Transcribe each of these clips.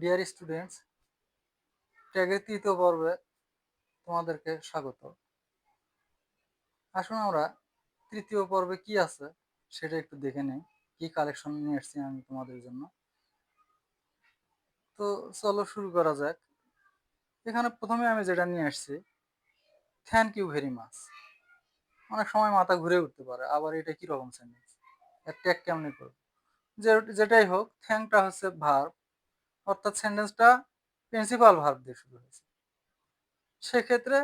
Dear students, ট্যাগের তৃতীয় পর্বে তোমাদেরকে স্বাগত। আসুন আমরা তৃতীয় পর্বে কি আছে সেটা একটু দেখে নেই, কি কালেকশন নিয়ে এসেছি আমি তোমাদের জন্য। তো চলো শুরু করা যাক। এখানে প্রথমে আমি যেটা নিয়ে আসছি, থ্যাংক ইউ ভেরি মাচ। অনেক সময় মাথা ঘুরে উঠতে পারে, আবার এটা কিরকম সেন্টেন্স, এর ট্যাগ কেমনি করবো। যেটাই হোক, থ্যাংকটা হচ্ছে ভার্ব, অর্থাৎ সেন্টেন্সটা প্রিন্সিপাল ভার্ব দিয়ে শুরু হয়েছে। সেক্ষেত্রে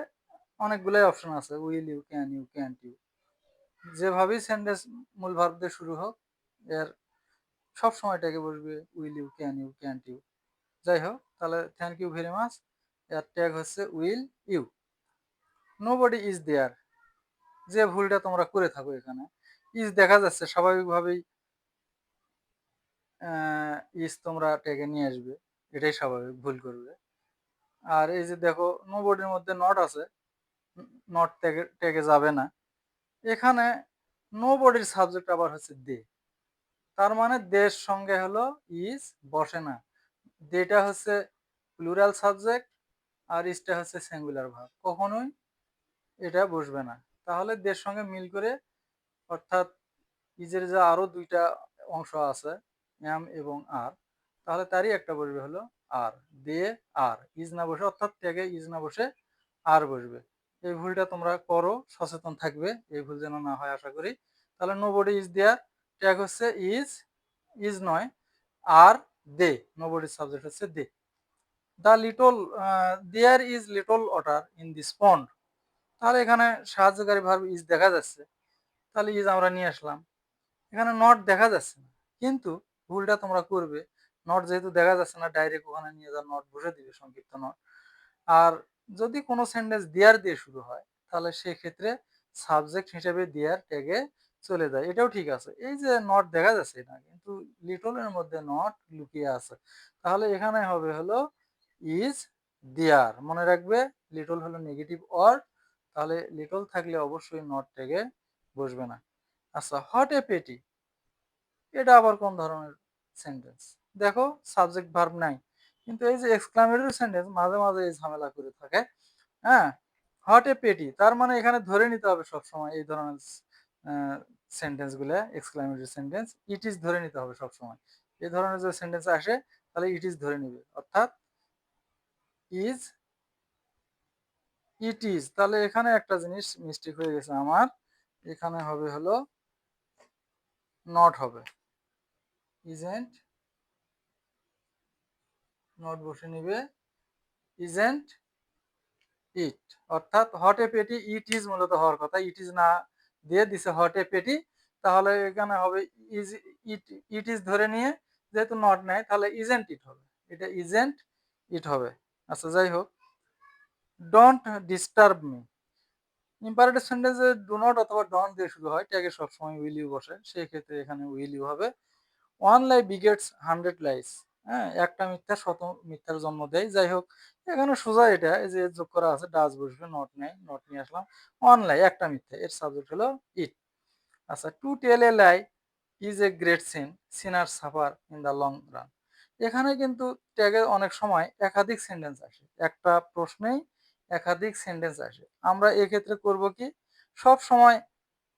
অনেকগুলোই অপশন আছে, will you, can you, can't you. যেভাবেই সেন্টেন্স মূল ভার্ব দিয়ে শুরু হোক, এর সব সময়টাকে বসবে will you, can you, can't you. যাই হোক, তাহলে থ্যাংক ইউ ভেরি মাচ, এর ট্যাগ হচ্ছে will you. Nobody is there, যে ভুলটা তোমরা করে থাকো, এখানে ইজ দেখা যাচ্ছে, স্বাভাবিকভাবেই ইজ তোমরা ট্যাগে নিয়ে আসবে, এটাই স্বাভাবিক, ভুল করবে। আর এই যে দেখো, নোবডির মধ্যে নট আছে, নট ট্যাগে যাবে না। এখানে নোবডির সাবজেক্ট আবার হচ্ছে দে, তার মানে দের সঙ্গে হলো ইজ বসে না। দেটা হচ্ছে প্লুরাল সাবজেক্ট, আর ইজটা হচ্ছে সিঙ্গুলার ভার্ব, কখনোই এটা বসবে না। তাহলে দের সঙ্গে মিল করে, অর্থাৎ ইজের যে আরো দুইটা অংশ আছে, এম এবং আর, তাহলে তারই একটা বসবে হলো আর। দে আর, ইজ না বসে, অর্থাৎ ট্যাগে ইজ না বসে আর বসবে। এই ভুলটা তোমরা করো, সচেতন থাকবে, এই ভুল যেন না হয় আশা করি। তাহলে নোবডি ইজ দেয়ার, ট্যাগ হচ্ছে ইজ, ইজ নয়, আর দে, নোবডির সাবজেক্ট হচ্ছে they. The little, there is little water in this pond, তাহলে এখানে সাহায্যকারী ভার্ব ইজ দেখা যাচ্ছে, তাহলে ইজ আমরা নিয়ে আসলাম। এখানে নট দেখা যাচ্ছে না, কিন্তু ভুলটা তোমরা করবে, নট যেহেতু দেখা যাচ্ছে না, ডাইরেক্ট ওখানে নিয়ে যা নট বসে দিবে, সংক্ষিপ্ত নট। আর যদি কোনো সেন্টেন্স দেয়ার দিয়ে শুরু হয়, তাহলে সেক্ষেত্রে সাবজেক্ট হিসেবে দেয়ার ট্যাগে চলে যায়, এটাও ঠিক আছে। এই যে নট দেখা যাচ্ছে না, কিন্তু লিটলের মধ্যে নট লুকিয়ে আছে, তাহলে এখানে হবে হলো ইজ দেয়ার। মনে রাখবে, লিটল হলো নেগেটিভ ওয়ার্ড, তাহলে লিটল থাকলে অবশ্যই নট ট্যাগে বসবে না। আচ্ছা, হট এ পেটি, এটা আবার কোন ধরনের সেন্টেন্স? দেখো, সাবজেক্ট ভার্ব নাই, কিন্তু এই যে এক্সক্লামেটরি সেন্টেন্স মাঝে মাঝে এই ঝামেলা করে থাকে। হ্যাঁ, হট এ পেটি, তার মানে এখানে ধরে নিতে হবে সবসময় এই ধরনের সেন্টেন্স গুলো, এক্সক্লামেটরি সেন্টেন্স, ইট ইজ ধরে নিতে হবে সবসময়। এই ধরনের যে সেন্টেন্স আসে, তাহলে ইট ইজ ধরে নিবে, অর্থাৎ ইজ, ইট ইজ। তাহলে এখানে একটা জিনিস মিস্টেক হয়ে গেছে আমার, এখানে হবে হলো নট হবে, ইজেন্ট, নট বসে নিবে, ইজেন্ট ইট। অর্থাৎ হট এ পেটি, ইট ইজ মূলত হওয়ার কথা, ইট ইজ না দিয়ে দিছে হট এ পেটি, তাহলে এখানে হবে ইজ, ইট, ইট ইজ ধরে নিয়ে যেহেতু নট নেয়, তাহলে ইজেন্ট ইট হবে, এটা ইজেন্ট ইট হবে। আচ্ছা, যাই হোক, ডোন্ট ডিস্টার্ব মি, ইম্পারেটিভ সেন্টেন্সে ডু নট অথবা ডোন্ট দিয়ে শুরু হয়, ট্যাগে সবসময় উইল ইউ বসে, সেই ক্ষেত্রে এখানে উইল ইউ হবে। ওয়ান লাই বিগেটস 100 লাইস, হ্যাঁ, একটা মিথ্যা শত মিথ্যার জন্ম দেয়। যাই হোক, এখানে সোজা এটা, এই যে যোগ করা আছে, ডাজ বসবে, নট নেই, নট নিয়ে আসলাম। ওয়ান লাই, একটা মিথ্যা, এর সাবজেক্ট হলো ইট। আচ্ছা, to tell a lie is a great sin, sinner suffer in the long run. এখানে কিন্তু ট্যাগে অনেক সময় একাধিক সেন্টেন্স আসে, একটা প্রশ্নেই একাধিক সেন্টেন্স আসে। আমরা এক্ষেত্রে করব কি, সব সময়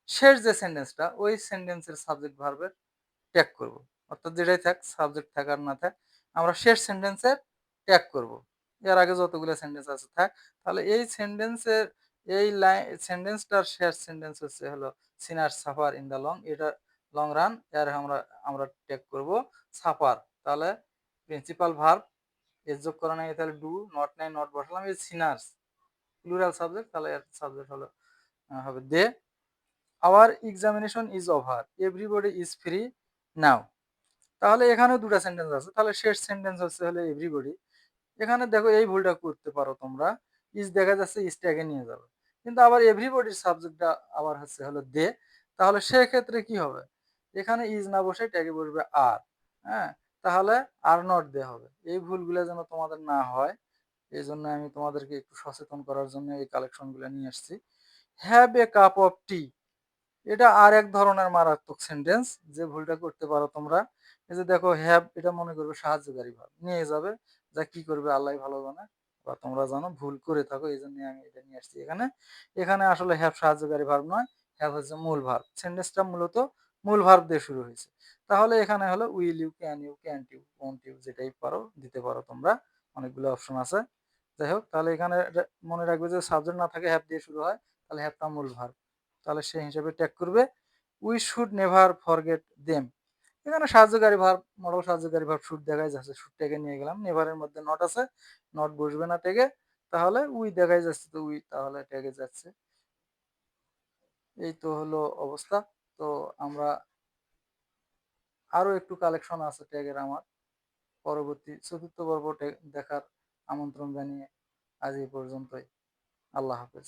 শেষ যে সেন্টেন্সটা, ওই সেন্টেন্সের সাবজেক্ট ভার্বের ট্যাগ করব, অর্থাৎ যেটাই থাক, সাবজেক্ট থাক আর না থাক, আমরা শেষ সেন্টেন্সের ট্যাগ করব। এর আগে যতগুলো সেন্টেন্স আছে থাক, তাহলে এই সেন্টেন্সের, এই লাইন সেন্টেন্সটার শেষ সেন্টেন্স হচ্ছে হলো সিনার সাফার ইন দ্য লং, এটা লং রান, এর আমরা আমরা ট্যাগ করব সাফার। তাহলে প্রিন্সিপাল ভার্ব এর যোগ করা নাই, তাহলে ডু, নট নাই, নট বসালাম, এই সিনার্স প্লুরাল সাবজেক্ট, তাহলে এর সাবজেক্ট হলো হবে they. Our examination is over, everybody is free now. তাহলে এখানেও দুটা সেন্টেন্স আছে, তাহলে শেষ সেন্টেন্স হচ্ছে হলো এভরিবডি। এখানে দেখো, এই ভুলটা করতে পারো তোমরা, ইজ দেখা যাচ্ছে, ইজটা আগে নিয়ে যাবে, কিন্তু আবার এভরিবডির সাবজেক্টটা আবার হচ্ছে হলো দে, তাহলে সেক্ষেত্রে কি হবে, এখানে ইজ না বসে ট্যাগে বসবে আর। হ্যাঁ, তাহলে আর নট দে হবে। এই ভুলগুলো যেন তোমাদের না হয়, এই জন্য আমি তোমাদেরকে একটু সচেতন করার জন্য এই কালেকশনগুলো নিয়ে আসছি। হ্যাভ এ কাপ অফ টি, এটা আর এক ধরনের মারাত্মক সেন্টেন্স যে ভুলটা করতে পারো তোমরা। এই যে দেখো হ্যাভ, এটা মনে করবে সাহায্যকারী ভাব, নিয়ে যাবে, যা কি করবে আল্লাহ ভালো জানে, বা তোমরা জানো ভুল করে থাকো, এই জন্য আমি এটা নিয়ে আসছি এখানে। এখানে আসলে হ্যাভ সাহায্যকারী ভার্ব নয়, হ্যাভ হচ্ছে মূল ভার্ব। সেন্টেন্সটা মূলত মূল ভার্ব দিয়ে শুরু হয়েছে। তাহলে এখানে হলো will you, can you, can't you, won't you, যেটাই পারো দিতে পারো তোমরা, অনেকগুলো অপশন আছে। যাই হোক, তাহলে এখানে মনে রাখবে যে সাবজেক্ট না থাকে হ্যাভ দিয়ে শুরু হয়, তাহলে হ্যাভটা মূল ভার্ব, তাহলে সেই হিসেবে ট্যাগ করবে we should never forget them. এখানে সাহায্যকারী ভার্ব, মডেল সাহায্যকারী ভার্ব শুড দেখাই যাচ্ছে, শুড ট্যাগে নিয়ে গেলাম, নেভারের মধ্যে নট আছে, নট বসবে না ট্যাগে, তাহলে উই দেখাই যাচ্ছে, তো উই তাহলে ট্যাগে যাচ্ছে। এই তো হলো অবস্থা। তো আমরা আরো একটু কালেকশন আছে ট্যাগের আমার, পরবর্তী চতুর্থ পর্ব দেখার আমন্ত্রণ জানিয়ে আজ এই পর্যন্তই। আল্লাহ হাফেজ।